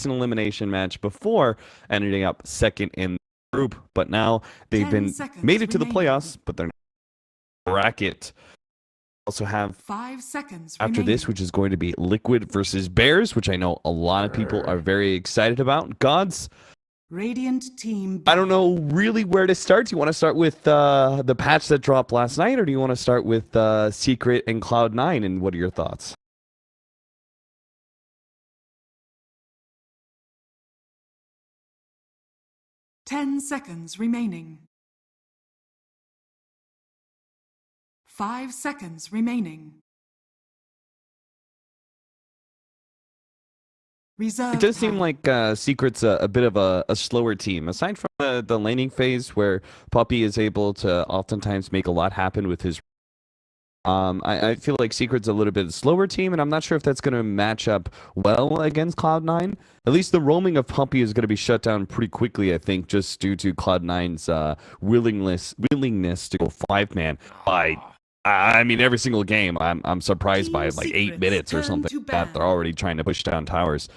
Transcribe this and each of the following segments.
an elimination match before ending up second in the group, but now they've been made it to the playoffs, but they're not in the bracket. Also have 5 seconds after remaining. this, which is going to be Liquid versus Bears, which I know a lot of people are very excited about. Gods, Radiant team. I don't know really where to start. Do you want to start with the patch that dropped last night, or do you want to start with Secret and Cloud9, and what are your thoughts? Ten seconds remaining. 5 seconds remaining. Reserve It does time. seem like Secret's a bit of a slower team. Aside from the laning phase, where Puppy is able to oftentimes make a lot happen with his... I feel like Secret's a little bit slower team, and I'm not sure if that's going to match up well against Cloud9. At least the roaming of Puppy is going to be shut down pretty quickly, I think, just due to Cloud9's willingness to go 5-man by... I mean, every single game, I'm surprised by like 8 minutes or something like that. They're already trying to push down towers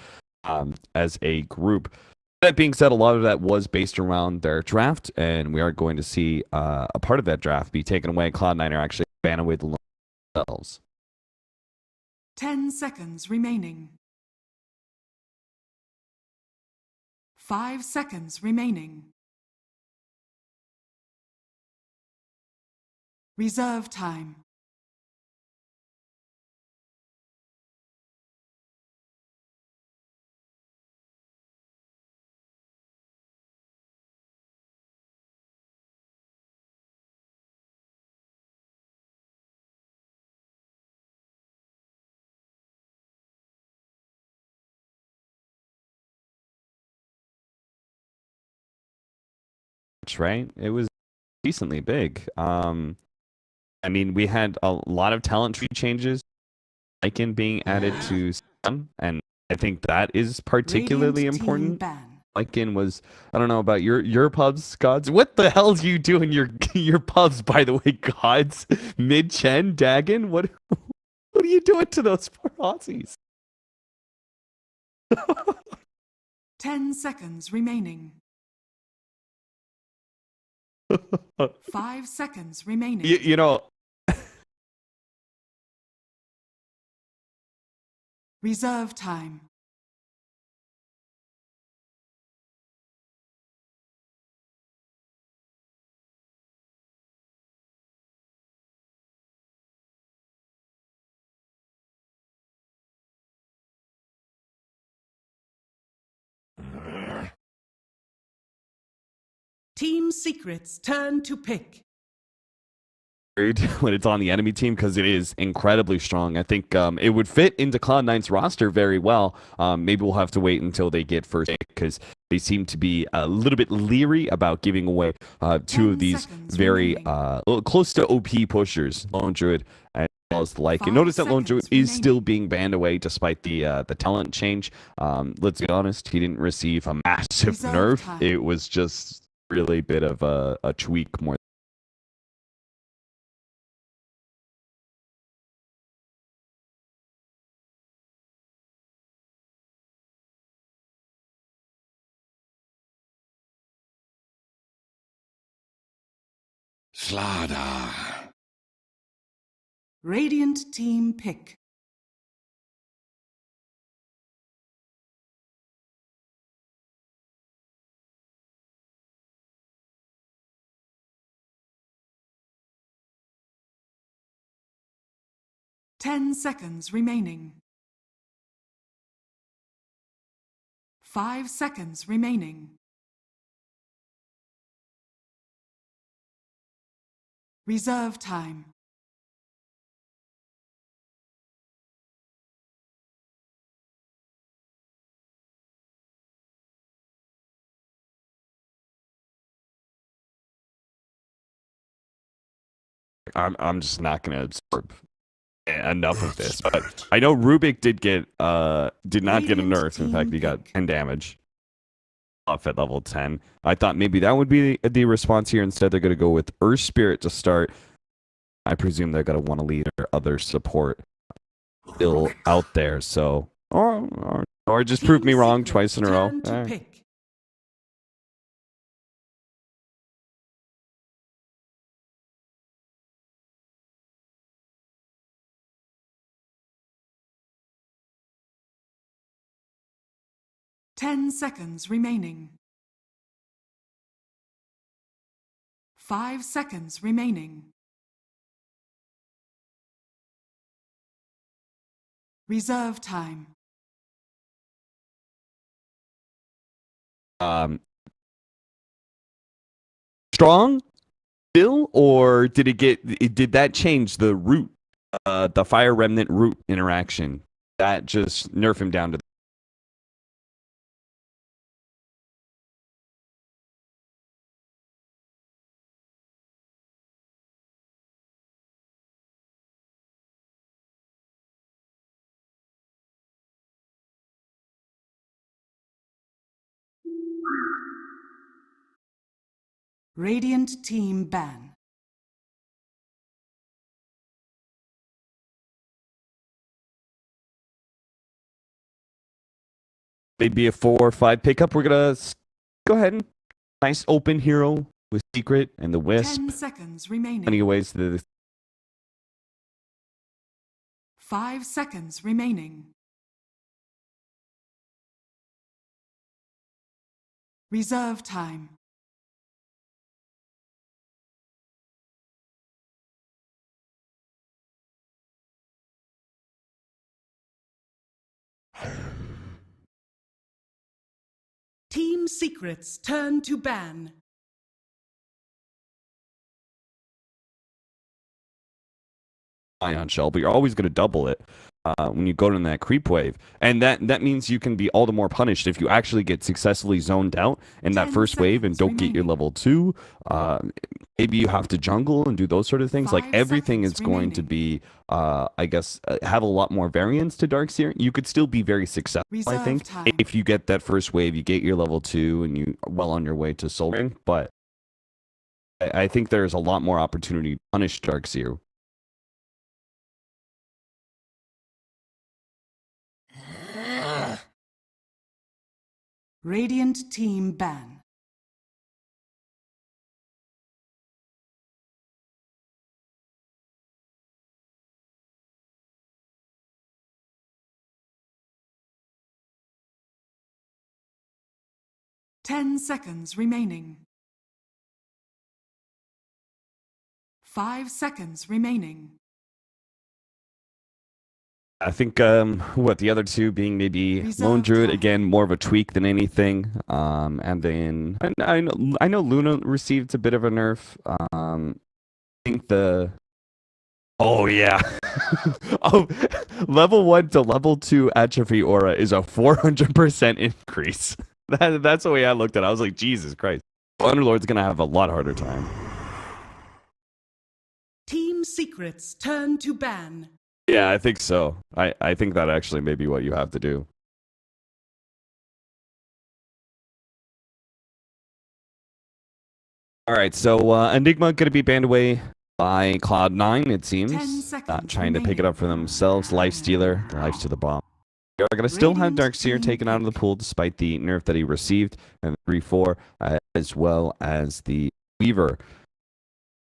as a group. That being said, a lot of that was based around their draft, and we are going to see a part of that draft be taken away. Cloud9 are actually ban away the themselves. 10 seconds remaining. 5 seconds remaining. Reserve time. Right? It was decently big. I mean, we had a lot of talent tree changes, Lycan being added to Sam, and I think that is particularly important. Lycan was, I don't know about your pubs, Gods. What the hell do you do in your pubs, by the way, Gods? Mid-Chen, Dagon? What are you doing to those poor Aussies? 10 seconds remaining. 5 seconds remaining. You know... Reserve time. Team Secret's turn to pick. When it's on the enemy team, because it is incredibly strong. I think it would fit into Cloud9's roster very well. Maybe we'll have to wait until they get first pick, because they seem to be a little bit leery about giving away two of these very close to OP pushers, Lone Druid as well as the Lycan. Notice that Lone Druid is still being banned away despite the talent change. Let's be honest, he didn't receive a massive nerf. It was just really a bit of a tweak more. Slada. Radiant team pick. Ten seconds remaining. 5 seconds remaining. Reserve time. I'm just not going to absorb enough of this. But I know Rubik did not get a nerf. In fact, he got 10 damage off at level 10. I thought maybe that would be the response here. Instead, they're going to go with Earth Spirit to start. I presume they're going to want to lead their other support still out there. So, or Or just Team prove me wrong Secret's twice in a row. turn to All right. pick. Ten seconds remaining. 5 seconds remaining. Reserve time. Strong, Bill, or did that change the root, the fire remnant root interaction? That just nerf him down to. Radiant team ban. Maybe a 4 or 5 pickup. We're gonna go ahead and nice open hero with Secret and the Wisp. 10 seconds remaining. Plenty of ways to. 5 seconds remaining. Reserve time. Team Secret's turn to ban. Ion shell, but you're always going to double it when you go in that creep wave, and that means you can be all the more punished if you actually get successfully zoned out in that 10 first wave and don't get your remaining. level 2. Maybe you have to jungle and do those sort of things. Like 5 everything is seconds going to be, I guess, have a lot more variance to Darkseer. You could still be very successful, I Reserve think, time. if you get that first wave, you get your level 2, and you are well on your way to Soul Ring. But I think there's a lot more opportunity to punish Darkseer. Radiant team ban. Ten seconds remaining. 5 seconds remaining. I think what the other two being maybe Reserve Lone Druid, time. again, more of a tweak than anything. And then I know Luna received a bit of a nerf. I think the oh yeah. Oh, level 1 to level 2 atrophy aura is a 400% increase. That's the way I looked at it. I was like, Jesus Christ. Underlord's gonna have a lot harder time. Team Secret's turn to ban. Yeah, I think so. I think that actually may be what you have to do. All right, so Enigma going to be banned away by Cloud9, it 10 seems. seconds Not trying to pick it up for themselves. Lifestealer, the Life to the bomb. They're going to still have Radiant Darkseer team taken out of the pool despite the nerf that he received, and the 3-4, as well as the Weaver.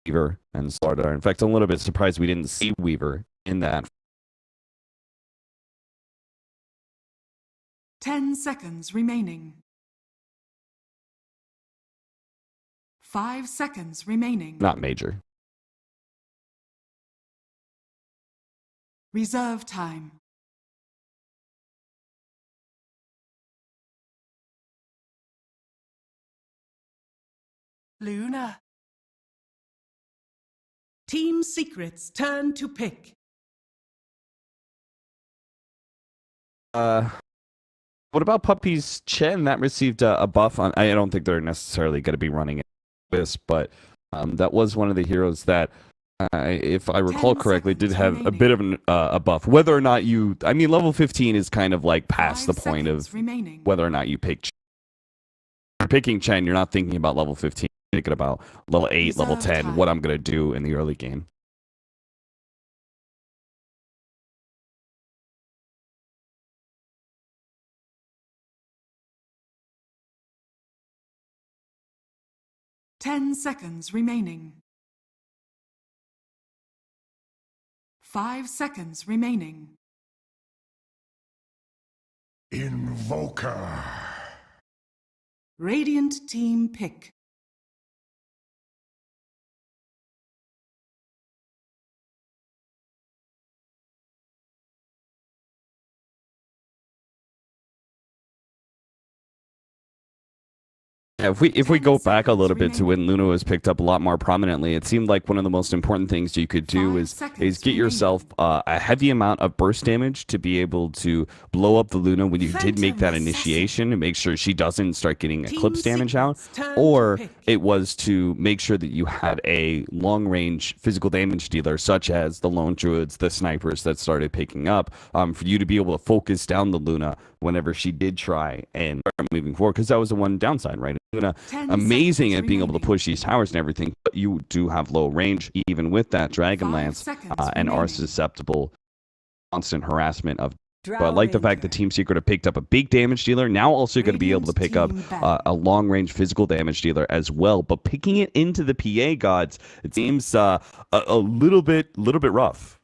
Weaver and Slardar. In fact, I'm a little bit surprised we didn't see Weaver in that. 10 seconds remaining. 5 seconds remaining. Not major. Reserve time. Luna. Team Secret's turn to pick. What about Puppy's Chen? That received a buff. I don't think they're necessarily going to be running this, but that was one of the heroes that, if I recall 10 correctly, did seconds have a bit of a buff. Whether or not you, I mean, level 15 is kind of like past 5 the point of seconds remaining. whether or not you pick Chen. If you're picking Chen, you're not thinking about level 15. You're thinking about level 8, level Reserve 10, time. what I'm going to do in the early game. 10 seconds remaining. 5 seconds remaining. Invoker. Radiant team pick. Yeah, if we 10 go back a seconds little bit to when remaining. Luna was picked up a lot more prominently, it seemed like one of the most important things you could do 5 is seconds get yourself a heavy amount of burst damage to be able to blow up the Luna when you did make that Phantom initiation and make sure she doesn't start getting Team eclipse damage out. Secrets turn to Or pick. it was to make sure that you had a long range physical damage dealer, such as the lone druids, the snipers that started picking up, for you to be able to focus down the Luna whenever she did try and start moving forward. Because that was the one downside, right? Luna, 10 amazing seconds at being able to remaining. push these towers and everything, but you do have low range, even with that Dragon 5 Lance, seconds and are remaining. susceptible to constant harassment of. Drow But I like the fact that Ranger. Team Secret have picked up a big damage dealer. Now also going to be able to Radiant pick up team back. a long range physical damage dealer as well. But picking it into the PA gods, it seems a little bit rough.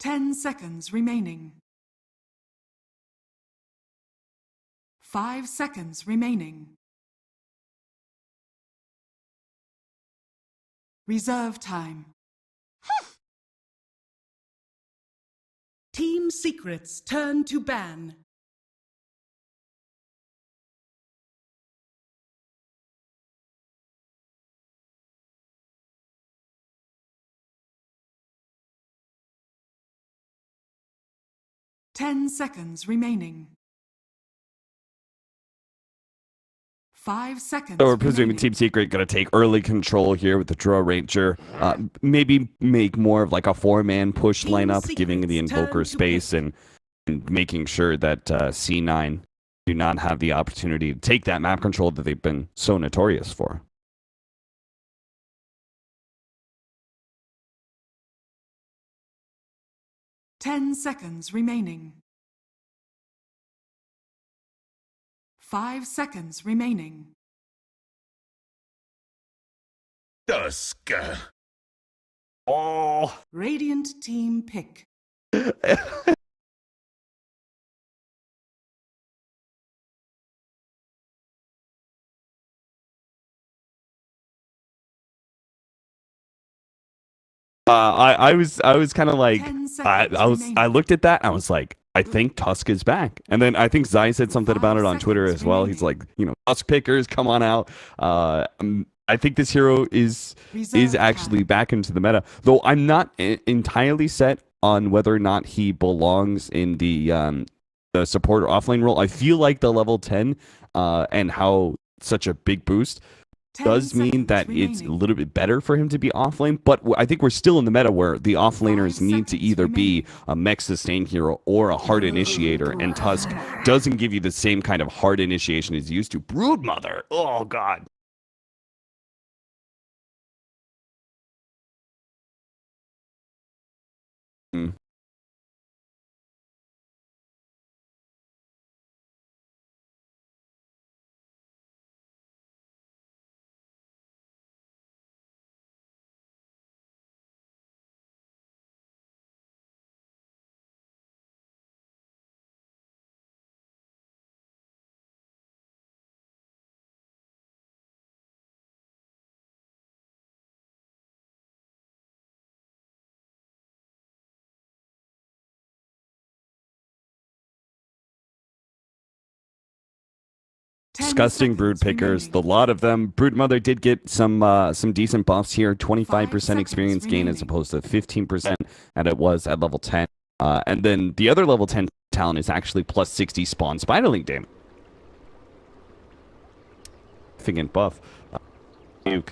Ten seconds remaining. 5 seconds remaining. Reserve time. Team Secrets turn to ban. Ten seconds remaining. 5 seconds So we're presuming remaining. Team Secret going to take early control here with the Drow Ranger. Maybe make more of like a 4-man push Team lineup, giving the Secrets turn Invoker to space pick. and making sure that C9 do not have the opportunity to take that map control that they've been so notorious for. Ten seconds remaining. 5 seconds remaining. Dusk. Oh! Radiant team pick. I was kind of like 10 seconds I remaining. looked at that and I was like, I think Tusk is back. And then I think Zai said something 5 about it on Twitter seconds as well. He's remaining. like, Tusk pickers, come on out. I think this hero is Reserve actually time. back into the meta, though I'm not entirely set on whether or not he belongs in the support or offlane role. I feel like the level 10 and how such a big boost 10 does mean seconds that it's a remaining. little bit better for him to be offlane, but I think we're still in the meta where the offlaners 5 need to seconds either be remaining. a mech sustain hero or a hard initiator, and Tusk doesn't give you the same kind of hard initiation as used to. Broodmother, oh god. Hmm. Disgusting brood pickers, the lot of them. Broodmother did get some decent buffs here. 25% seconds experience gain as remaining. opposed to 15% that it was at level 10. And then the other level 10 talent is actually plus 60 spawn spiderling damage. Significant buff. You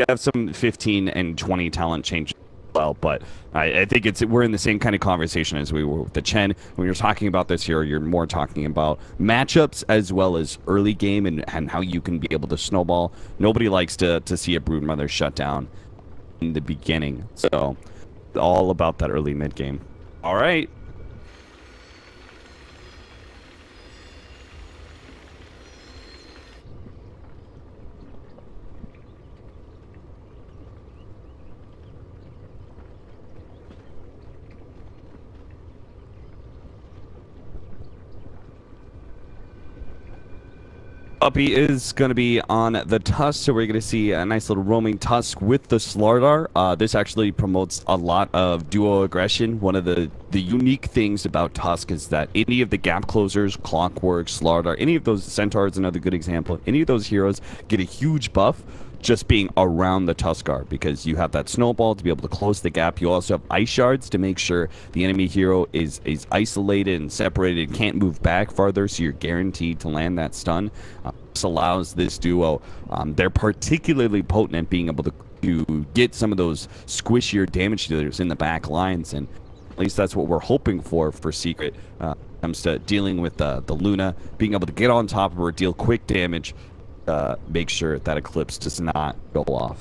have some 15 and 20 talent change as well, but I think we're in the same kind of conversation as we were with the Chen. When you're talking about this here, you're more talking about matchups as well as early game and how you can be able to snowball. Nobody likes to see a Broodmother shut down in the beginning, so all about that early mid game. All right. Puppy is going to be on the Tusk, so we're going to see a nice little roaming Tusk with the Slardar. This actually promotes a lot of duo aggression. One of the unique things about Tusk is that any of the gap closers, Clockwork, Slardar, any of those, Centaur is another good example, any of those heroes get a huge buff just being around the Tuskar, because you have that snowball to be able to close the gap. You also have ice shards to make sure the enemy hero is isolated and separated and can't move back farther, so you're guaranteed to land that stun. This allows this duo, they're particularly potent at being able to get some of those squishier damage dealers in the back lines, and at least that's what we're hoping for Secret. Comes to dealing with the Luna, being able to get on top of her, deal quick damage, make sure that Eclipse does not go off.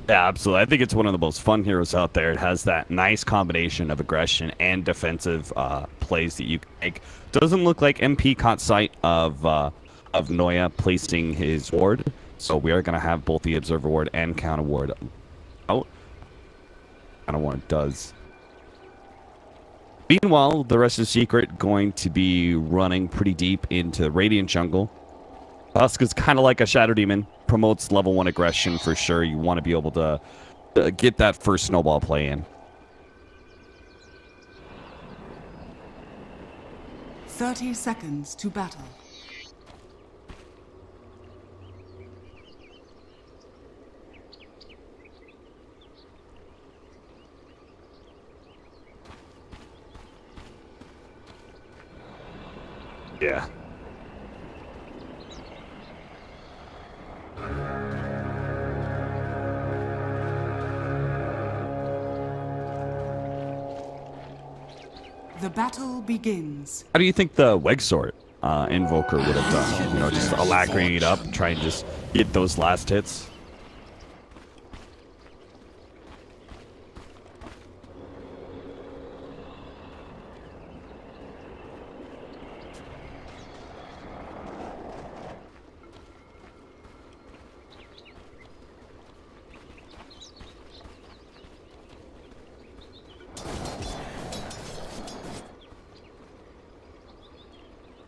Yeah, absolutely. I think it's one of the most fun heroes out there. It has that nice combination of aggression and defensive plays that you can make. Doesn't look like MP caught sight of Noya placing his ward, so we are going to have both the Observer ward and Counter ward out. Counter ward does. Meanwhile, the rest of Secret going to be running pretty deep into Radiant Jungle. Tusk is kind of like a Shadow Demon. Promotes level 1 aggression for sure. You want to be able to get that first snowball play in. 30 seconds to battle. Yeah. The battle begins. How do you think the Wegsort Invoker would have done? You know, just alacrity it up, try and just get those last hits.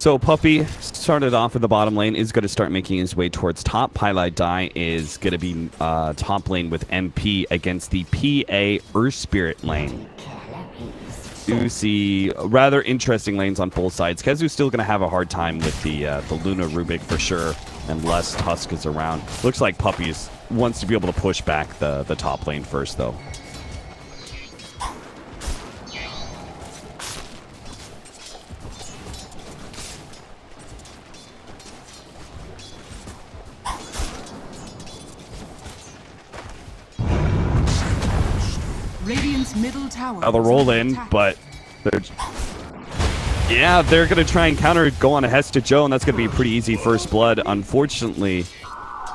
So Puppy started off in the bottom lane, is going to start making his way towards top. Pylite Die is going to be top lane with MP against the PA Earth Spirit lane. You see rather interesting lanes on both sides. Kezu's still going to have a hard time with the Luna Rubik for sure, unless Tusk is around. Looks like Puppy wants to be able to push back the top lane first, though. Radiant's middle tower. Now they'll roll in, but they're going to try and counter, go on a Hesta Joe, and that's going to be pretty easy first blood. Unfortunately,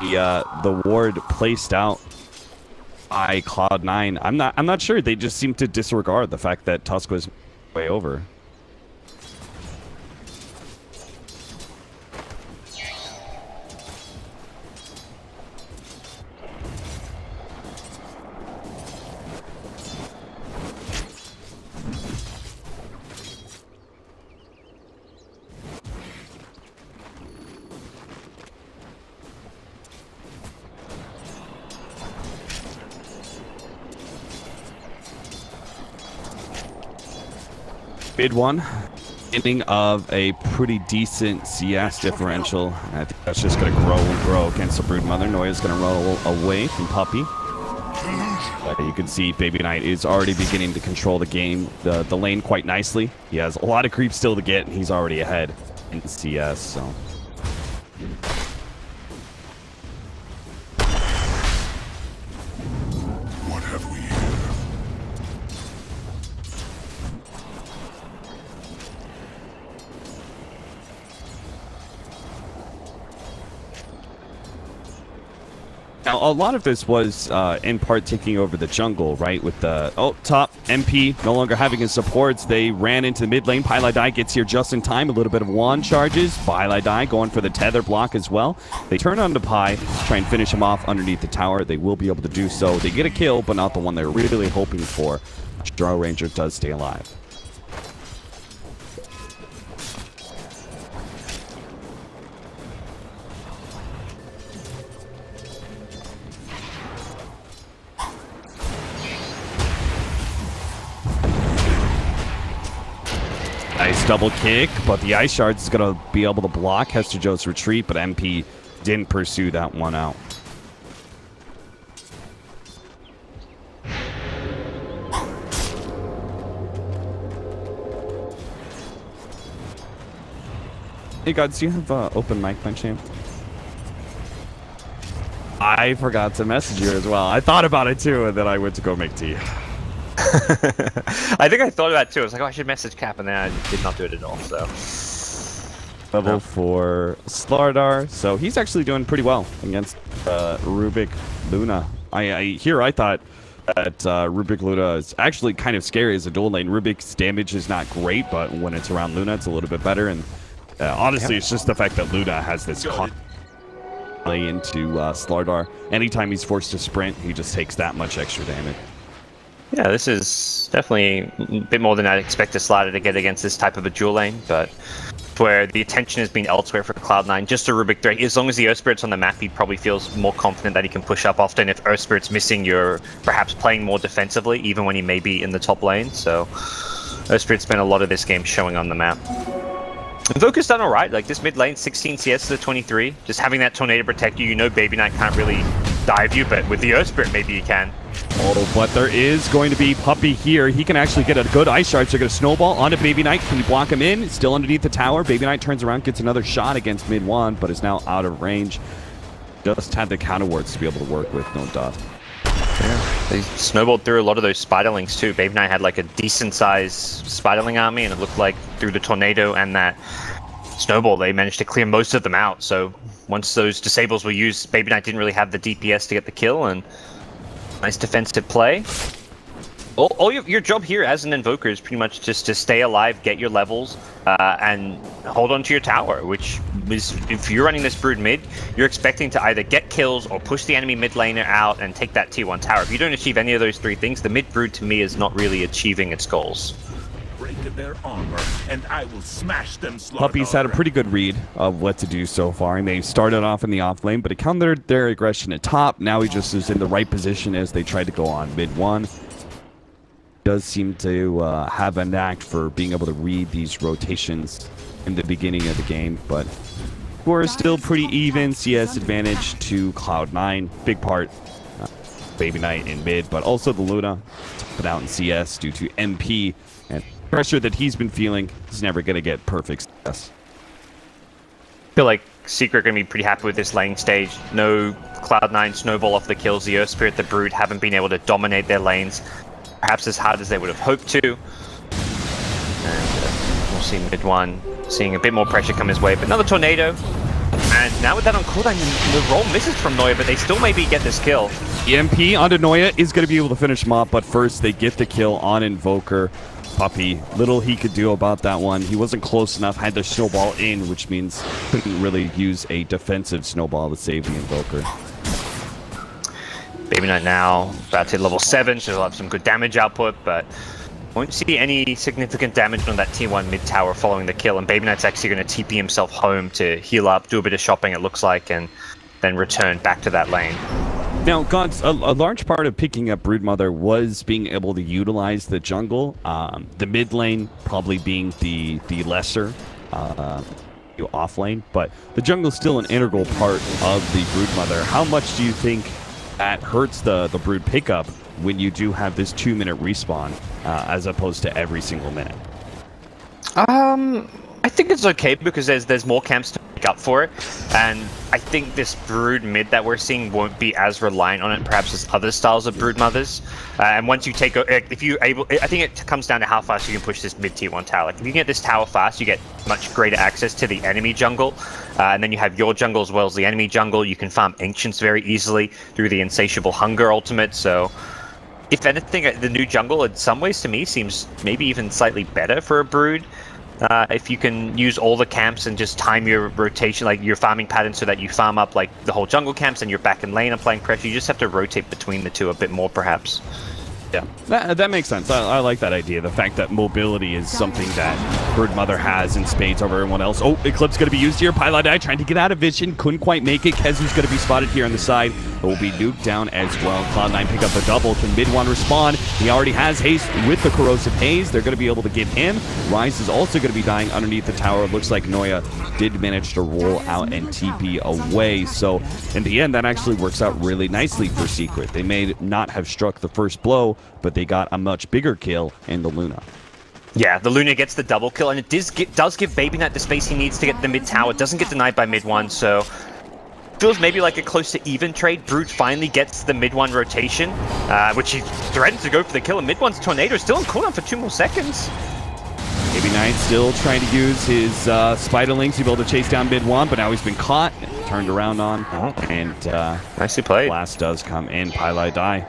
the ward placed out by Cloud9. I'm not sure. They just seem to disregard the fact that Tusk was way over. Mid one, ending of a pretty decent CS differential. I think that's just going to grow and grow against the Brood Mother. Noya's going to roll away from Puppy. But you can see Baby Knight is already beginning to control the game, the lane quite nicely. He has a lot of creep still to get, and he's already ahead in CS, so. Now, a lot of this was in part taking over the jungle, right? With the top MP no longer having his supports, they ran into the mid lane. Pylai gets here just in time. A little bit of wand charges. Pylai going for the tether block as well. They turn on to Pi, try and finish him off underneath the tower. They will be able to do so. They get a kill, but not the one they're really hoping for. Draw Ranger does stay alive. Nice double kick, but the Ice Shards is going to be able to block Hester Joe's retreat, but MP didn't pursue that one out. Hey Gods, do you have open mic by chance? I forgot to message you as well. I thought about it too, and then I went to go make tea. I think I thought about it too. I was like, oh, I should message Cap, and then I did not do it at all. So Level 4 Slardar, so he's actually doing pretty well against Rubik Luna. I thought that Rubik Luna is actually kind of scary as a dual lane. Rubik's damage is not great, but when it's around Luna, it's a little bit better. And honestly, it's just the fact that Luna has this play into Slardar. Anytime he's forced to sprint, he just takes that much extra damage. yeah, this is definitely a bit more than I'd expect a Slider to get against this type of a dual lane, but where the attention has been elsewhere for Cloud9, just a Rubik threat. As long as the Earth Spirit's on the map, he probably feels more confident that he can push up often. If Earth Spirit's missing, you're perhaps playing more defensively, even when he may be in the top lane. So Earth Spirit's spent a lot of this game showing on the map. Invoker's done alright, like this mid lane, 16 CS to 23. Just having that Tornado protect you, you know Baby Knight can't really dive you, but with the Earth Spirit, maybe he can. Oh, but there is going to be Puppy here. He can actually get a good Ice Shards. They're going to snowball onto Baby Knight. Can you block him in? Still underneath the tower. Baby Knight turns around, gets another shot against mid one, but is now out of range. Just had the counter wards to be able to work with, no doubt. Yeah, they snowballed through a lot of those Spiderlings too. Baby Knight had like a decent sized Spiderling army, and it looked like through the Tornado and that Snowball, they managed to clear most of them out. So once those disables were used, Baby Knight didn't really have the DPS to get the kill, and nice defensive play. All your job here as an Invoker is pretty much just to stay alive, get your levels, and hold on to your tower, which is, if you're running this Brood mid, you're expecting to either get kills or push the enemy mid laner out and take that T1 tower. If you don't achieve any of those three things, the mid Brood to me is not really achieving its goals. Break their armor, and I will smash them. Puppy's had a pretty good read of what to do so far. He may have started off in the off lane, but he countered their aggression at top. Now he just is in the right position as they tried to go on mid one. Does seem to have a knack for being able to read these rotations in the beginning of the game, but score is still pretty even. CS advantage to Cloud9. Big part, Baby Knight in mid, but also the Luna top it out in CS due to MP and pressure that he's been feeling. He's never going to get perfect success. I feel like Secret going to be pretty happy with this lane stage. No Cloud9 snowball off the kills. The Earth Spirit, the Brood haven't been able to dominate their lanes perhaps as hard as they would have hoped to. And we'll see mid one seeing a bit more pressure come his way, but another Tornado. And now with that on cooldown, the roll misses from Noya, but they still maybe get this kill. EMP onto Noya is going to be able to finish him off, but first they get the kill on Invoker. Puppy, little he could do about that one. He wasn't close enough, had the snowball in, which means couldn't really use a defensive snowball to save the Invoker. Baby Knight now about to hit level 7, so he'll have some good damage output, but won't see any significant damage on that T1 mid tower following the kill, and Baby Knight's actually going to TP himself home to heal up, do a bit of shopping it looks like, and then return back to that lane. Now, Gods, a large part of picking up Broodmother was being able to utilize the jungle. The mid lane probably being the lesser off lane, but the jungle is still an integral part of the Broodmother. How much do you think that hurts the Brood pickup when you do have this 2-minute respawn as opposed to every single minute? I think it's okay because there's more camps to pick make up for it. And I think this Brood mid that we're seeing won't be as reliant on it, perhaps as other styles of Brood mothers. And once you take, if you able, I think it comes down to how fast you can push this mid tier 1 tower. Like if you can get this tower fast, you get much greater access to the enemy jungle, and then you have your jungle as well as the enemy jungle. You can farm Ancients very easily through the Insatiable Hunger ultimate. So, if anything, the new jungle in some ways to me seems maybe even slightly better for a Brood. If you can use all the camps and just time your rotation, like your farming pattern, so that you farm up like the whole jungle camps and you're back in lane applying pressure. You just have to rotate between the two a bit more, perhaps. Yeah, that makes sense. I like that idea. The fact that mobility is something that Brood Mother has in spades over everyone else. Oh, Eclipse going to be used here. Pylai trying to get out of vision. Couldn't quite make it. Kezu's going to be spotted here on the side. But will be nuked down as well. Cloud9 pick up the double. Can mid-1 respond? He already has haste with the corrosive haze. They're going to be able to get him. Rise is also going to be dying underneath the tower. Looks like Noya did manage to roll out and TP away. So in the end, that actually works out really nicely for Secret. They may not have struck the first blow, but they got a much bigger kill in the Luna. Yeah, the Luna gets the double kill, and it does give Baby Knight the space he needs to get the mid tower. It doesn't get denied by mid 1, so feels maybe like a close to even trade. Brood finally gets the mid 1 rotation, which he threatens to go for the kill, and mid 1's Tornado is still on cooldown for 2 more seconds. Baby Knight still trying to use his Spiderlings to be able to chase down mid 1, but now he's been caught, turned around on, and nicely played. Blast does come in. Pylai die.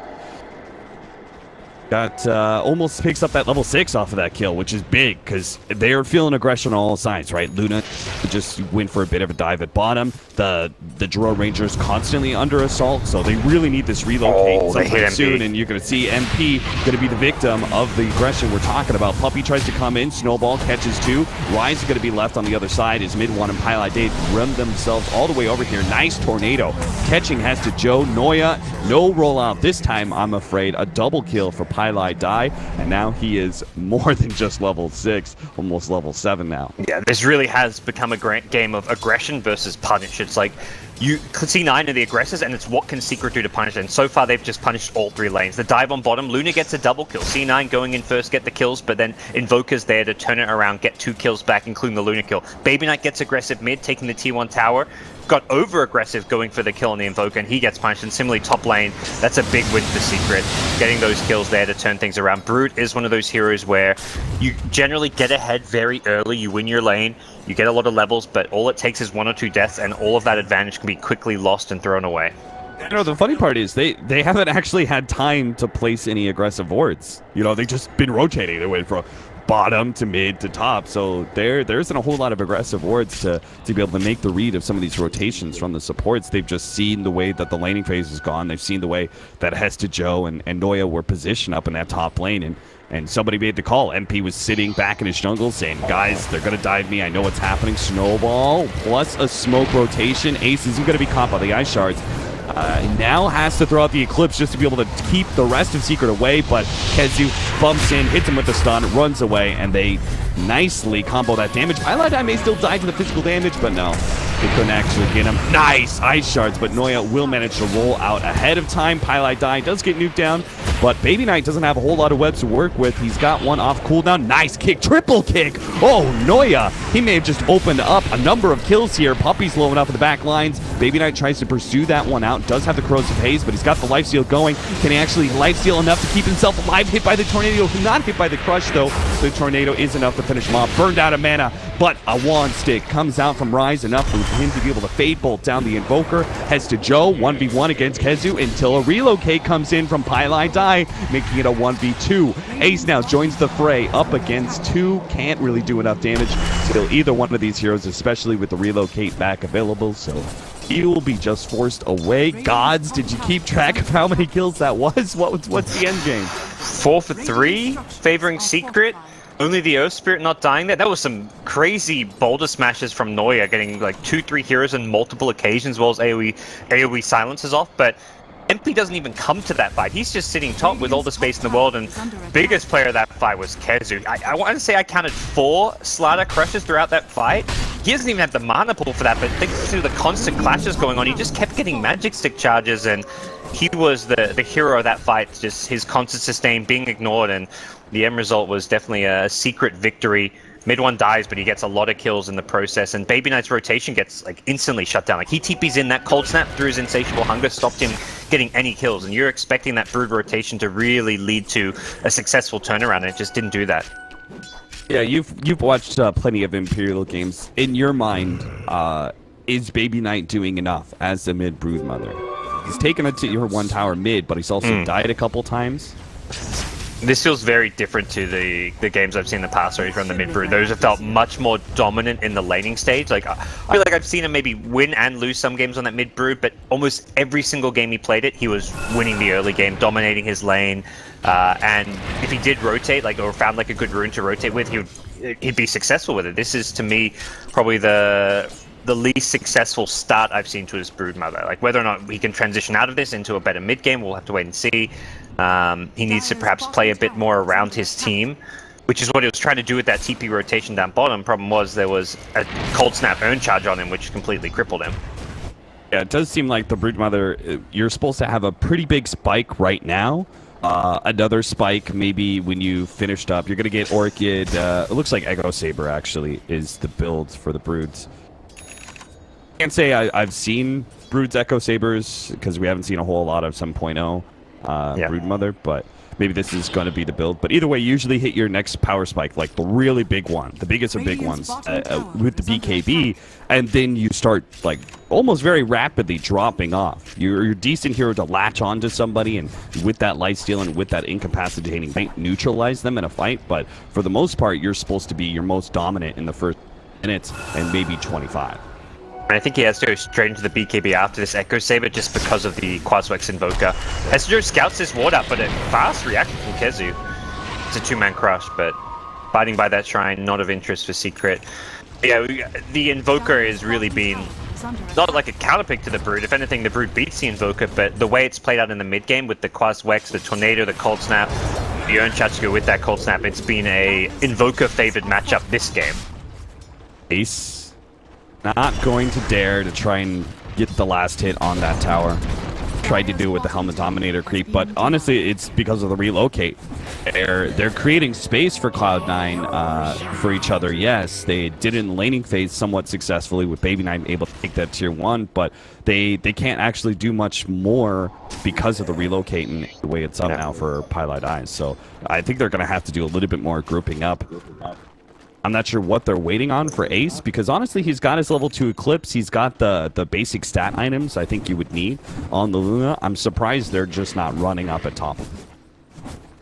Got almost picks up that level 6 off of that kill, which is big because they're feeling aggression on all sides, right? Luna just went for a bit of a dive at bottom. The Juro Rangers constantly under assault, so they really need this relocate sometime soon. And you're going to see MP going to be the victim of the aggression we're talking about. Puppey tries to come in, Snowball catches 2. Rise is going to be left on the other side as mid 1 and Pylai Dade run themselves all the way over here. Nice Tornado. Catching has to Joe. Noya, no rollout this time, I'm afraid. A double kill for Pylai die, and now he is more than just level 6, almost level 7 now. Yeah, this really has become a great game of aggression versus punish. It's like you C9 are the aggressors, and it's what can Secret do to punish. And so far, they've just punished all 3 lanes. The dive on bottom, Luna gets a double kill. C9 going in first, get the kills, but then Invoker's there to turn it around, get 2 kills back, including the Luna kill. Baby Knight gets aggressive mid, taking the tier 1 tower. Got over aggressive going for the kill on the Invoker, and he gets punished. And similarly, top lane, that's a big win for Secret, getting those kills there to turn things around. Brood is one of those heroes where you generally get ahead very early, you win your lane, you get a lot of levels, but all it takes is 1 or 2 deaths, and all of that advantage can be quickly lost and thrown away. You know, the funny part is they haven't actually had time to place any aggressive wards. You know, they've just been rotating. They went from bottom to mid to top, so there isn't a whole lot of aggressive wards to be able to make the read of some of these rotations from the supports. They've just seen the way that the laning phase is gone. They've seen the way that Hesta, Joe, and Noya were positioned up in that top lane, and somebody made the call. MP was sitting back in his jungle saying, guys, they're going to dive me. I know what's happening. Snowball plus a smoke rotation. Ace isn't going to be caught by the ice shards. Now has to throw out the Eclipse just to be able to keep the rest of Secret away, but Kezu bumps in, hits him with the stun, runs away, and they nicely combo that damage. Pylai may still die to the physical damage, but no, they couldn't actually get him. Nice ice shards, but Noya will manage to roll out ahead of time. Pylai does get nuked down, but Baby Knight doesn't have a whole lot of webs to work with. He's got one off cooldown. Nice kick, triple kick. Oh, Noya, he may have just opened up a number of kills here. Puppey's low enough in the back lines. Baby Knight tries to pursue that one out. Does have the corrosive haze, but he's got the lifesteal going. Can he actually lifesteal enough to keep himself alive? Hit by the tornado, not hit by the crush though. The tornado is enough to finish him off. Burned out of mana, but a wand stick comes out from Rise, enough for him to be able to fade bolt down the Invoker. Heads to Joe, 1v1 against Kezu until a relocate comes in from Pylai die, making it a 1v2. Ace now joins the fray up against 2. Can't really do enough damage to either one of these heroes, especially with the relocate back available, so he will be just forced away. Gods, did you keep track of how many kills that was? What's the end game? 4 for 3, favoring Secret. Only the Earth Spirit not dying there. That was some crazy boulder smashes from Noya, getting like 2-3 heroes on multiple occasions, as well as AoE silences off. But MP doesn't even come to that fight. He's just sitting top with all the space in the world, and biggest player of that fight was Kezu. I want to say I counted 4 Slider crushes throughout that fight. He doesn't even have the mana pool for that, but thanks to the constant clashes going on, he just kept getting magic stick charges, and he was the hero of that fight. Just his constant sustain being ignored, and the end result was definitely a Secret victory Mid one dies, but he gets a lot of kills in the process, and Baby Knight's rotation gets like instantly shut down. Like he TP's in, that cold snap through his insatiable hunger stopped him getting any kills, and you're expecting that brood rotation to really lead to a successful turnaround, and it just didn't do that. Yeah, you've watched plenty of Imperial games. In your mind, is Baby Knight doing enough as the mid brood mother? He's taken it to your one tower mid, but he's also died a couple times. This feels very different to the games I've seen in the past where he's run the mid brood. Those have felt much more dominant in the laning stage. Like I feel like I've seen him maybe win and lose some games on that mid brood, but almost every single game he played it, he was winning the early game, dominating his lane. And if he did rotate, like, or found like a good rune to rotate with, he'd be successful with it. This is to me probably the least successful start I've seen to his brood mother. Like whether or not he can transition out of this into a better mid game, we'll have to wait and see. He needs to perhaps play a bit more around his team, which is what he was trying to do with that TP rotation down bottom. Problem was there was a cold snap urn charge on him, which completely crippled him. Yeah, it does seem like the brood mother, you're supposed to have a pretty big spike right now. Another spike maybe when you finished up. You're going to get Orchid. It looks like Echo Saber actually is the build for the broods. Can't say I've seen broods Echo Sabers because we haven't seen a whole lot of 7.0 brood mother, but maybe this is going to be the build. But either way, usually hit your next power spike, like the really big one, the biggest of big ones with the BKB, and then you start like almost very rapidly dropping off. You're a decent hero to latch onto somebody, and with that lifesteal and with that incapacitating might neutralize them in a fight. But for the most part, you're supposed to be your most dominant in the first minutes and maybe 25. And I think he has to go straight into the BKB after this Echo Saber just because of the Quaswex Invoker. Hessidjo scouts this ward up, but a fast reaction from Kezu. It's a two-man crush, but fighting by that shrine, not of interest for Secret. Yeah, the Invoker has really been not like a counterpick to the Brood. If anything, the Brood beats the Invoker, but the way it's played out in the mid-game with the Quaswex, the Tornado, the Cold Snap, the Urn Charge to go with that Cold Snap, it's been a Invoker-favored matchup this game. Ace not going to dare to try and get the last hit on that tower. Tried to do it with the Helmet Dominator creep, but honestly, it's because of the relocate. They're creating space for Cloud9 for each other. Yes, they did it in the laning phase somewhat successfully with Baby Knight able to take that tier 1, but they can't actually do much more because of the relocate and the way it's up now for Pilot Eyes. So I think they're going to have to do a little bit more grouping up. I'm not sure what they're waiting on for Ace, because honestly, he's got his level 2 Eclipse. He's got the basic stat items I think you would need on the Luna. I'm surprised they're just not running up at top.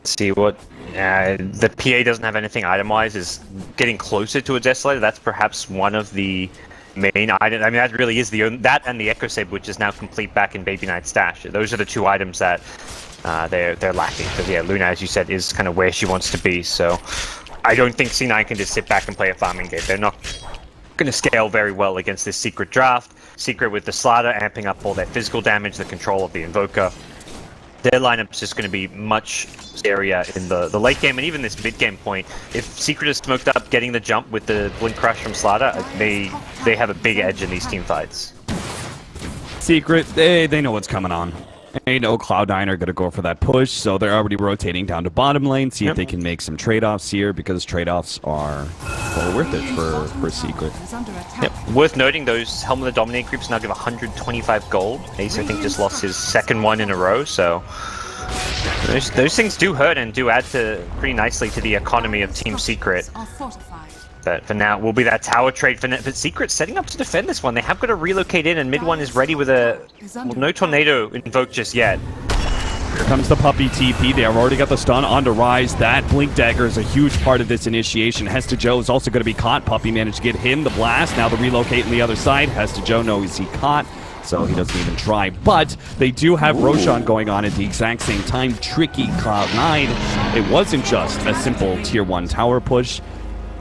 See what the PA doesn't have anything item-wise is getting closer to a Desolator. That's perhaps one of the main items. I mean, that really is that and the Echo Saber, which is now complete back in Baby Knight's stash. Those are the two items that they're lacking. Because yeah, Luna, as you said, is kind of where she wants to be. So I don't think C9 can just sit back and play a farming game. They're not going to scale very well against this Secret draft. Secret with the Slaughter amping up all their physical damage, the control of the Invoker. Their lineup's just going to be much scarier in the late game, and even this mid game point. If Secret is smoked up, getting the jump with the Blink Crush from Slaughter, they have a big edge in these team fights. Secret, they know what's coming on. They know Cloud9 are going to go for that push, so they're already rotating down to bottom lane, see if they can make some trade-offs here, because trade-offs are well worth it for Secret. Yep. Worth noting, those Helmet of the Dominator creeps now give 125 gold. Ace, I think, just lost his second one in a row, so those things do hurt and do add pretty nicely to the economy of Team Secret. But for now, will be that tower trade for Secret setting up to defend this one. They have got to relocate in, and mid one is ready with no Tornado invoked just yet. Here comes the puppy TP. They have already got the stun onto Rise. That Blink Dagger is a huge part of this initiation. Hessidjo is also going to be caught. Puppy managed to get him the blast. Now the relocate on the other side. Hessidjo knows he caught, so he doesn't even try. But they do have Roshan going on at the exact same time. Tricky Cloud9. It wasn't just a simple tier 1 tower push.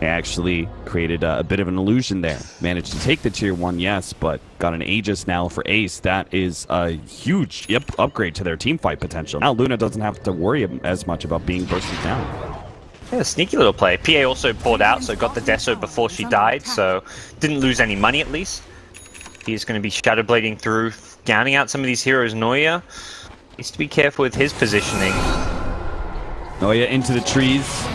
They actually created a bit of an illusion there. Managed to take the tier 1, yes, but got an Aegis now for Ace. That is a huge upgrade to their team fight potential. Now Luna doesn't have to worry as much about being bursted down. Yeah, sneaky little play. PA also poured out, so got the Deso before she died, so didn't lose any money at least. He's going to be Shadowblading through, gouting out some of these heroes. Noya needs to be careful with his positioning. Noya into the trees.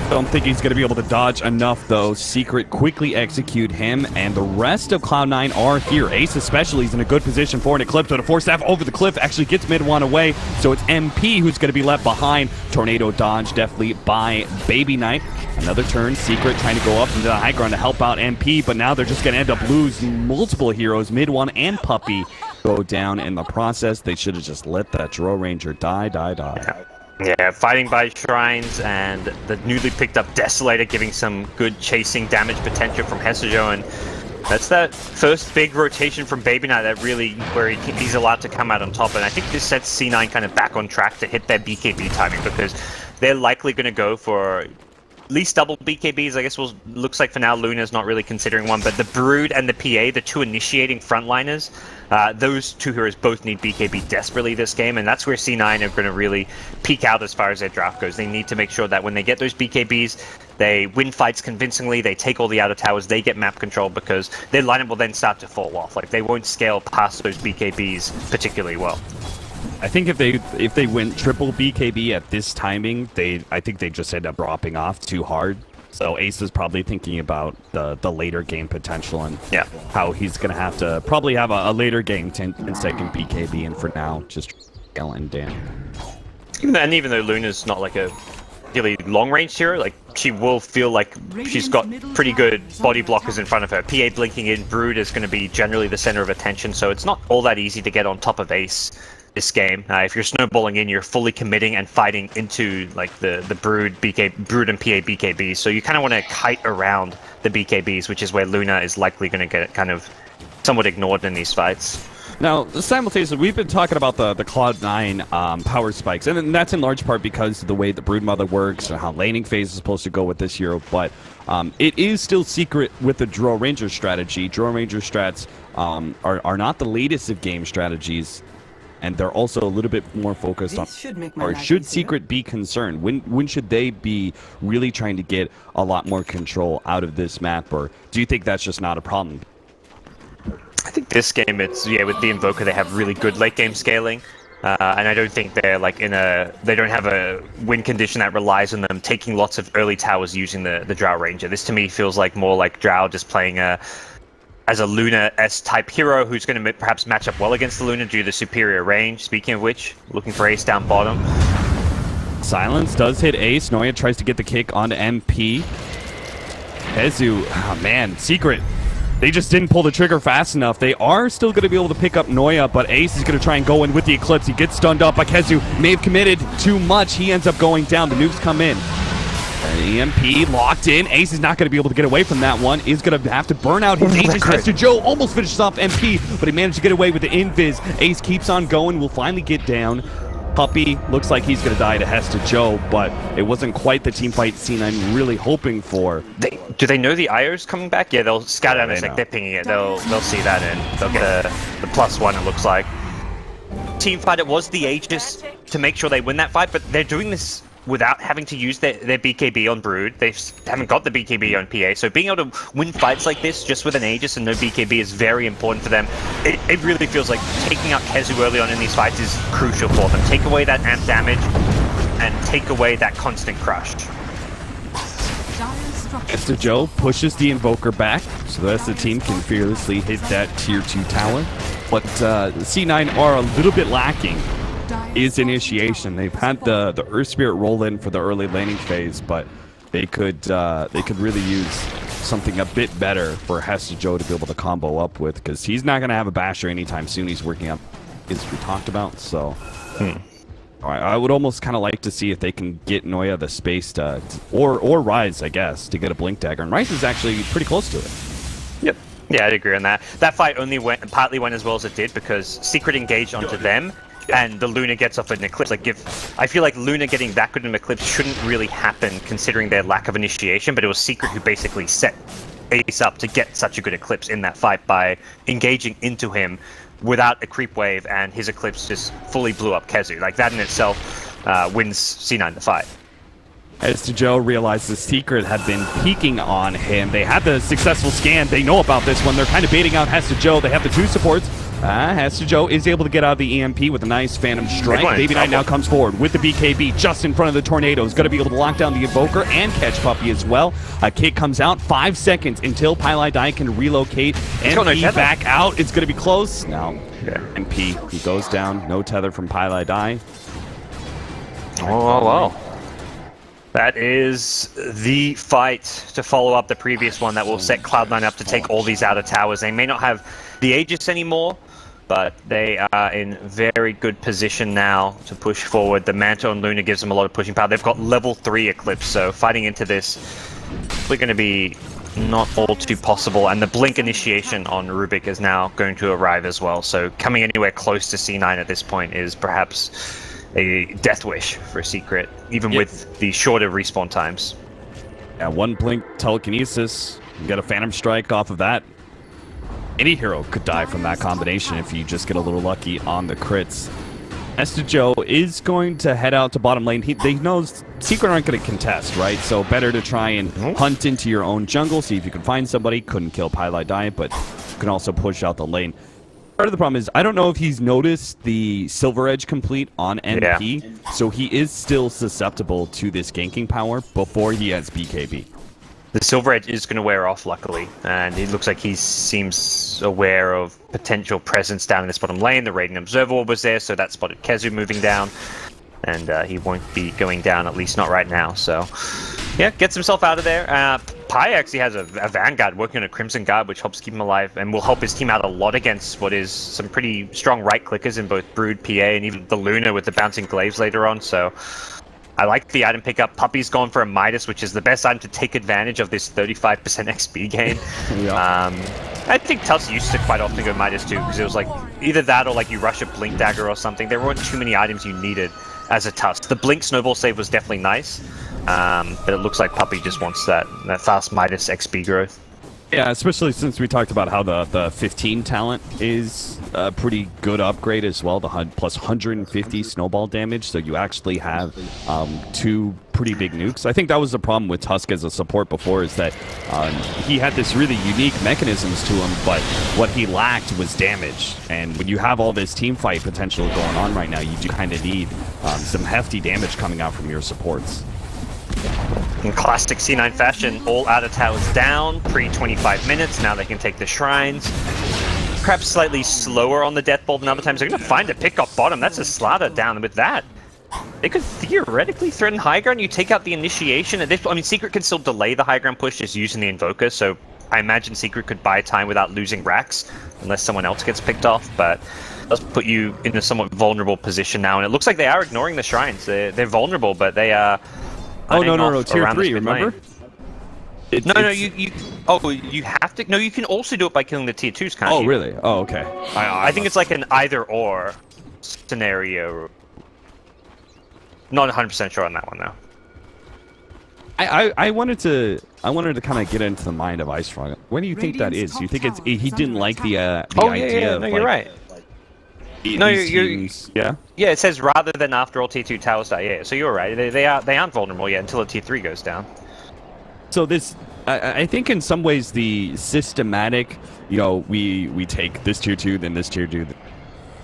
Don't think he's going to be able to dodge enough, though. Secret quickly execute him, and the rest of Cloud9 are here. Ace especially is in a good position for an Eclipse, but a force staff over the cliff actually gets mid one away, so it's MP who's going to be left behind. Tornado dodge definitely by Baby Knight. Another turn, Secret trying to go up into the high ground to help out MP, but now they're just going to end up losing multiple heroes. Mid one and Puppy go down in the process. They should have just let that Draw Ranger die. Yeah, fighting by shrines and the newly picked up Desolator giving some good chasing damage potential from Hesijo, and that's that first big rotation from Baby Knight that really where he's allowed to come out on top. And I think this sets C9 kind of back on track to hit their BKB timing, because they're likely going to go for at least double BKBs. I guess looks like for now Luna's not really considering one, but the Brood and the PA, the two initiating frontliners, those two heroes both need BKB desperately this game, and that's where C9 are going to really peak out as far as their draft goes. They need to make sure that when they get those BKBs, they win fights convincingly, they take all the outer towers, they get map control, because their lineup will then start to fall off. Like, they won't scale past those BKBs particularly well. I think if they went triple BKB at this timing, I think they just end up dropping off too hard. So Ace is probably thinking about the later game potential and how he's gonna have to probably have a later game in second BKB, and for now just Ellen Dan. Even though Luna's not like a really long range hero, like she will feel like she's got pretty good body blockers in front of her. PA blinking in, Brood is going to be generally the center of attention, so it's not all that easy to get on top of Ace this game. If you're snowballing in, you're fully committing and fighting into like the Brood and PA BKBs, so you kind of want to kite around the BKBs, which is where Luna is likely going to get kind of somewhat ignored in these fights. Now, simultaneously, we've been talking about the Cloud9 power spikes, and that's in large part because of the way the Brood Mother works and how laning phase is supposed to go with this hero, but it is still Secret with the Draw Ranger strategy. Draw Ranger strats are not the latest of game strategies, and they're also a little bit more focused on, or should Secret be concerned? When should they be really trying to get a lot more control out of this map, or do you think that's just not a problem? I think this game, it's, with the Invoker, they have really good late game scaling, and I don't think they're like they don't have a win condition that relies on them taking lots of early towers using the Drow Ranger. This to me feels like more like Drow just playing as a Luna-S type hero who's going to perhaps match up well against the Luna due to the superior range. Speaking of which, looking for Ace down bottom. Silence does hit Ace. Noya tries to get the kick onto MP. Hezu, oh man, Secret. They just didn't pull the trigger fast enough. They are still going to be able to pick up Noya, but Ace is going to try and go in with the Eclipse. He gets stunned up by Hezu. May have committed too much. He ends up going down. The nukes come in. EMP locked in. Ace is not going to be able to get away from that one. Is going to have to burn out his Aegis. Mr. Joe almost finishes off MP, but he managed to get away with the invis. Ace keeps on going. Will finally get down. Puppy looks like he's going to die to Hesta Joe, but it wasn't quite the team fight C9 really hoping for. Do they know the IO's coming back? Yeah, they'll scout out. It's like they're pinging it. They'll see that in. They'll get the +1, it looks like. Team fight, it was the Aegis to make sure they win that fight, but they're doing this without having to use their BKB on Brood. They haven't got the BKB on PA, so being able to win fights like this just with an Aegis and no BKB is very important for them. It really feels like taking out Hezu early on in these fights is crucial for them. Take away that amp damage and take away that constant crush. Mr. Joe pushes the Invoker back so the rest of the team can fearlessly hit that tier 2 tower, but C9 are a little bit lacking is initiation. They've had the Earth Spirit roll in for the early laning phase, but they could really use something a bit better for Hesta Joe to be able to combo up with, because he's not going to have a basher anytime soon. He's working up, as we talked about. So I would almost kind of like to see if they can get Noya the space to, or Rise, I guess, to get a Blink Dagger. And Rise is actually pretty close to it. Yep. Yeah, I'd agree on that. That fight partly went as well as it did because Secret engaged onto them, and the Luna gets off an Eclipse. I feel like Luna getting that good an Eclipse shouldn't really happen considering their lack of initiation, but it was Secret who basically set Ace up to get such a good Eclipse in that fight by engaging into him without a creep wave, and his Eclipse just fully blew up Kezu. Like, that in itself wins C9 the fight. As Joe realized the Secret had been peeking on him. They had the successful scan. They know about this one. They're kind of baiting out Hesta Joe. They have the 2 supports. Hester Joe is able to get out of the EMP with a nice Phantom Strike. one. Baby Knight now comes forward with the BKB just in front of the Tornado. Is going to be able to lock down the Invoker and catch Puppey as well. A kick comes out. 5 seconds until Pylai Dai can relocate. MP back out. It's going to be close. Now, MP, he goes down. No tether from Pylai Dai. Oh, well. That is the fight to follow up the previous one that will set Cloud9 up to take all these outer towers. They may not have the Aegis anymore, but they are in very good position now to push forward. The Mantle and Luna gives them a lot of pushing power. They've got level 3 Eclipse, so fighting into this we're going to be not all too possible. And the Blink initiation on Rubik is now going to arrive as well. So coming anywhere close to C9 at this point is perhaps a death wish for Secret, even with the shorter respawn times. Yeah, 1 Blink telekinesis. You get a Phantom Strike off of that. Any hero could die from that combination if you just get a little lucky on the crits. Hester Joe is going to head out to bottom lane. They know Secret aren't going to contest, right? So better to try and hunt into your own jungle, see if you can find somebody. Couldn't kill Pylai Dai, but you can also push out the lane. Part of the problem is, I don't know if he's noticed the Silver Edge complete on MP, so he is still susceptible to this ganking power before he has BKB. The Silver Edge is going to wear off, luckily, and it looks like he seems aware of potential presence down in this bottom lane. The Radiant Observer was there, so that spotted Kezu moving down, and he won't be going down, at least not right now. So, yeah, gets himself out of there. Pi actually has a Vanguard working on a Crimson Guard, which helps keep him alive and will help his team out a lot against what is some pretty strong right-clickers in both Brood, PA, and even the Luna with the bouncing glaives later on. So I like the item pickup. Puppey's gone for a Midas, which is the best item to take advantage of this 35% XP gain. I think Tuss used to quite often go Midas too, because it was like either that or like you rush a Blink Dagger or something. There weren't too many items you needed as a Tuss. The Blink Snowball save was definitely nice. But it looks like Puppey just wants that fast Midas XP growth. Yeah, especially since we talked about how the 15 talent is a pretty good upgrade as well, the plus 150 snowball damage, so you actually have 2 pretty big nukes. I think that was the problem with Tusk as a support before, is that he had this really unique mechanisms to him, but what he lacked was damage. And when you have all this team fight potential going on right now, you do kind of need some hefty damage coming out from your supports. In classic C9 fashion, all outer towers down, pre-25 minutes, now they can take the shrines. Perhaps slightly slower on the Death Bolt than other times. They're going to find a pick off bottom. That's a Slaughter down. With that, they could theoretically threaten high ground. You take out the initiation. At this, I mean, Secret can still delay the high ground push just using the Invoker, so I imagine Secret could buy time without losing racks, unless someone else gets picked off, but does put you in a somewhat vulnerable position now, and it looks like they are ignoring the shrines. They're vulnerable, but they are... Oh, no, tier 3, remember? No, you have to... No, you can also do it by killing the tier 2s, can't you? Oh, really? Oh, okay. I think it's like an either-or scenario. Not 100% sure on that one, though. I wanted to kind of get into the mind of Ice Frog. What do you think that is? You think it's he didn't like the idea of, no, you're right. No, yeah, it says rather than after all tier 2 towers die. Yeah, so you're right. They aren't vulnerable yet until a tier 3 goes down. So this, I think, in some ways, the systematic, we take this tier 2, then this tier 2.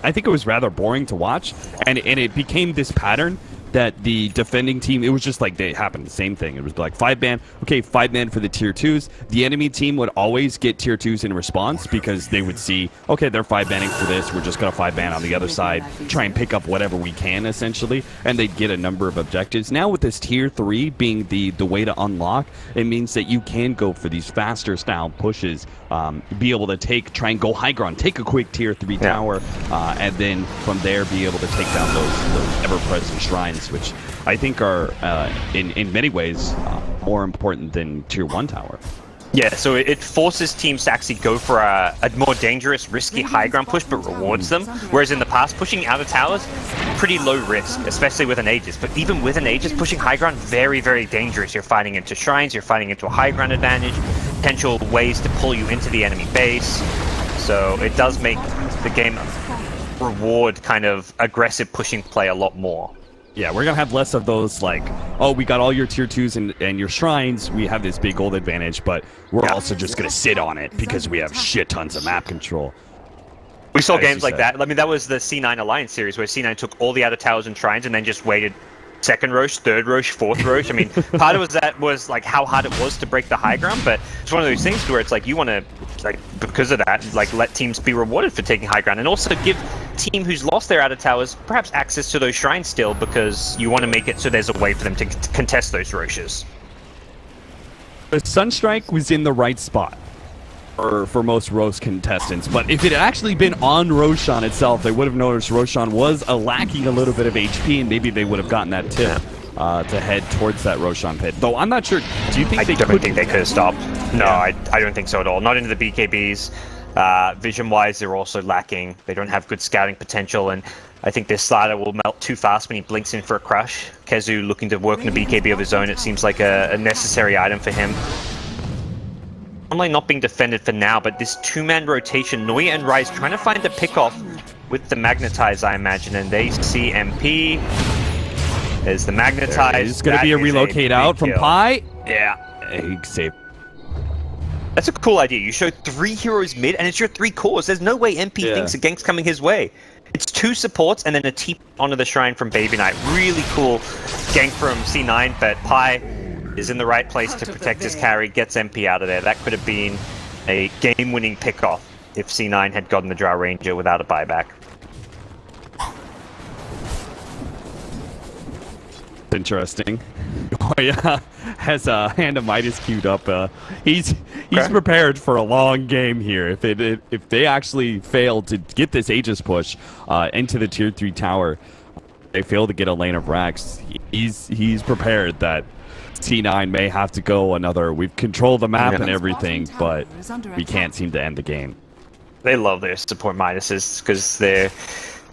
I think it was rather boring to watch, and it became this pattern that the defending team, it was just like they happened, the same thing. It was like 5-man, okay, 5-man for the tier 2s. The enemy team would always get tier 2s in response because they would see, okay, they're 5-manning for this, we're just going to 5-man on the other side, try and pick up whatever we can, essentially, and they'd get a number of objectives. Now with this tier 3 being the way to unlock, it means that you can go for these faster style pushes, be able to try and go high ground, take a quick tier 3 tower, and then from there be able to take down those ever-present shrines, which I think are, in many ways, more important than tier 1 tower. Yeah, so it forces teams to actually go for a more dangerous, risky high ground push, but rewards them. Whereas in the past, pushing out of towers, pretty low risk, especially with an Aegis. But even with an Aegis, pushing high ground, very, very dangerous. You're fighting into shrines, you're fighting into a high ground advantage, potential ways to pull you into the enemy base. So it does make the game reward kind of aggressive pushing play a lot more. Yeah, we're going to have less of those, like, oh, we got all your tier 2s and your shrines, we have this big gold advantage, but we're also just going to sit on it because we have shit tons of map control. We saw As you games like said. that. I mean, that was the C9 Alliance series where C9 took all the outer towers and shrines and then just waited second Roche, third Roche, fourth Roche. I mean, part of that was like how hard it was to break the high ground, but it's one of those things where it's like you want to, like, because of that, like let teams be rewarded for taking high ground and also give team who's lost their outer towers perhaps access to those shrines still, because you want to make it so there's a way for them to contest those Roches. The Sunstrike was in the right spot for most Roche contestants, but if it had actually been on Roshan itself, they would have noticed Roshan was lacking a little bit of HP, and maybe they would have gotten that tip to head towards that Roshan pit. Though I'm not sure. Do you think I they don't could? think they could have stopped. No, I don't think so at all. Not into the BKBs. Vision-wise, they're also lacking. They don't have good scouting potential, and I think their slider will melt too fast when he blinks in for a crush. Kezu looking to work in a BKB of his own. It seems like a necessary item for him. Online not being defended for now, but this two-man rotation, Noya and Rise trying to find the pick-off with the Magnetize, I imagine, and they see MP. There's the Magnetize. It's going to be a relocate out from Pi. Yeah. He saved. That's a cool idea. You show 3 heroes mid, and it's your 3 cores. There's no way MP thinks a gank's coming his way. It's 2 supports, and then a TP onto the shrine from Baby Knight. Really cool gank from C9, but Pi is in the right place to protect his carry, gets MP out of there. That could have been a game-winning pick-off if C9 had gotten the Drow Ranger without a buyback. Interesting. Oh yeah, has Hand of Midas queued up. He's prepared for a long game here. If they actually fail to get this Aegis push into the tier 3 tower, they fail to get a lane of racks. He's prepared that C9 may have to go another. We've controlled the map and everything, but we can't seem to end the game. They love their support Midases because they're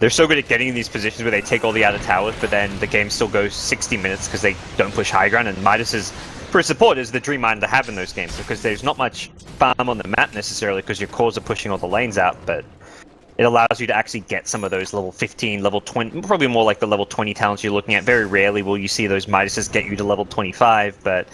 so good at getting in these positions where they take all the outer towers, but then the game still goes 60 minutes because they don't push high ground. And Midas is, for a support, is the dream item to have in those games because there's not much farm on the map necessarily because your cores are pushing all the lanes out, but it allows you to actually get some of those level 15, level 20, probably more like the level 20 talents you're looking at. Very rarely will you see those Midases get you to level 25, but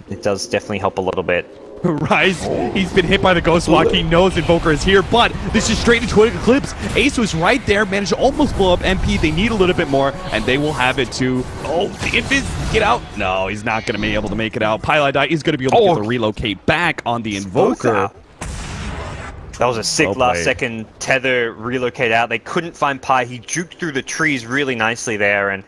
it does definitely help a little bit. Rise, he's been hit by the Ghost Walk. He knows Invoker is here, but this is straight into an Eclipse. Ace was right there, managed to almost blow up MP. They need a little bit more, and they will have it too. Oh, the Invis, get out. No, he's not going to be able to make it out. Pylai is going to be able to get the relocate back on the Invoker. That was a sick Well last played. second tether relocate out. They couldn't find Pi. He juked through the trees really nicely there, and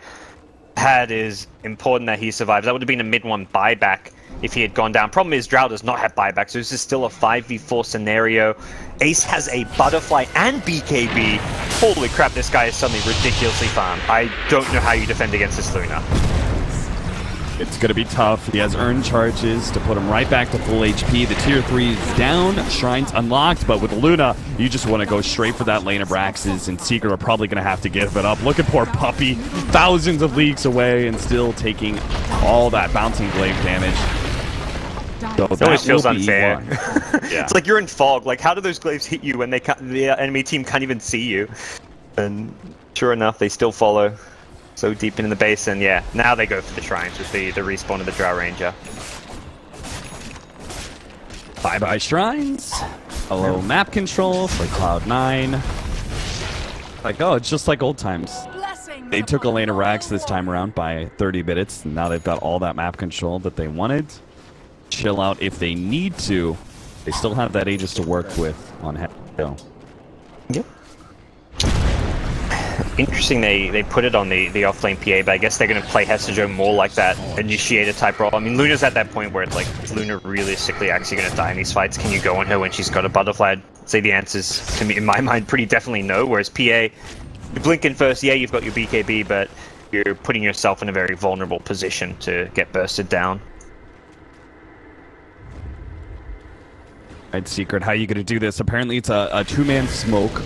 Pad is important that he survives. That would have been a mid-1 buyback if he had gone down. Problem is, Drow does not have buyback, so this is still a 5v4 scenario. Ace has a Butterfly and BKB. Holy crap, this guy is suddenly ridiculously farmed. I don't know how you defend against this Luna. It's going to be tough. He has earned charges to put him right back to full HP. The tier 3 is down, Shrine's unlocked, but with Luna, you just want to go straight for that lane of Braxes, and Secret are probably going to have to give it up. Look at poor Puppy, thousands of leagues away and still taking all that bouncing glaive damage. So It always feels will be unfair. E1. Yeah. It's like you're in fog. Like, how do those glaives hit you when they the enemy team can't even see you? And sure enough, they still follow so deep into the base. And yeah, now they go for the shrines with the respawn of the Drow Ranger. Bye-bye Shrines. Hello map control for Cloud9. Like, oh, it's just like old times. They took Elena Rax this time around by 30 minutes. And now they've got all that map control that they wanted. Chill out if they need to. They still have that Aegis to work with on head. Yep. Interesting they put it on the offlane PA, but I guess they're going to play Hesijo more like that initiator type role. I mean, Luna's at that point where it's like, is Luna realistically actually going to die in these fights? Can you go on her when she's got a butterfly? I'd say the answer's, to me, in my mind, pretty definitely no. Whereas PA, you blink in first, yeah, you've got your BKB, but you're putting yourself in a very vulnerable position to get bursted down. Right, Secret, how are you going to do this? Apparently it's a two-man smoke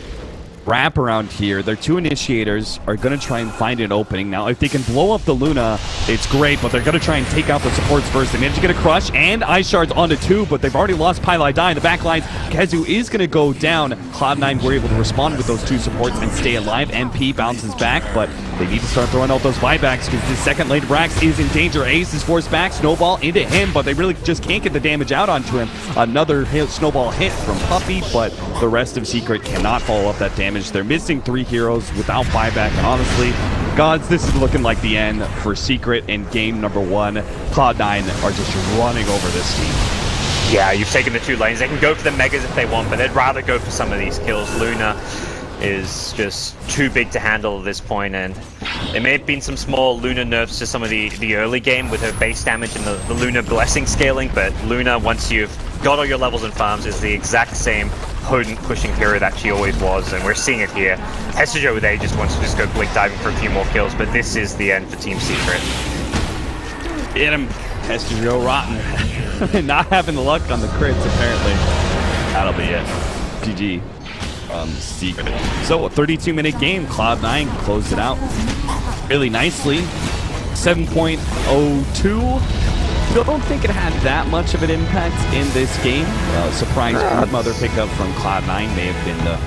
wrap around here. Their 2 initiators are going to try and find an opening. Now, if they can blow up the Luna, it's great, but they're going to try and take out the supports first. They managed to get a crush and Ice Shards onto 2, but they've already lost Pylai in the back lines. Kezu is going to go down. Cloud9 were able to respond with those 2 supports and stay alive. MP bounces back, but They need to start throwing out those buybacks because the second lane Brax is in danger. Ace is forced back, Snowball into him, but they really just can't get the damage out onto him. Another Snowball hit from Puppey, but the rest of Secret cannot follow up that damage. They're missing 3 heroes without buyback, and honestly, gods, this is looking like the end for Secret in game number 1. Cloud9 are just running over this team. Yeah, you've taken the 2 lanes. They can go for the megas if they want, but they'd rather go for some of these kills. Luna is just too big to handle at this point, and there may have been some small Luna nerfs to some of the early game with her base damage and the Luna blessing scaling, but Luna, once you've got all your levels and farms, is the exact same potent pushing hero that she always was, and we're seeing it here. Hestajo with A just wants to just go blink diving for a few more kills, but this is the end for Team Secret. Hit him. Hestajo rotten. Not having the luck on the crits, apparently. That'll be it. GG. Secret. So a 32-minute game. Cloud9 closed it out really nicely. 7.02. Don't think it had that much of an impact in this game. Surprise mother pickup from Cloud9 may have been the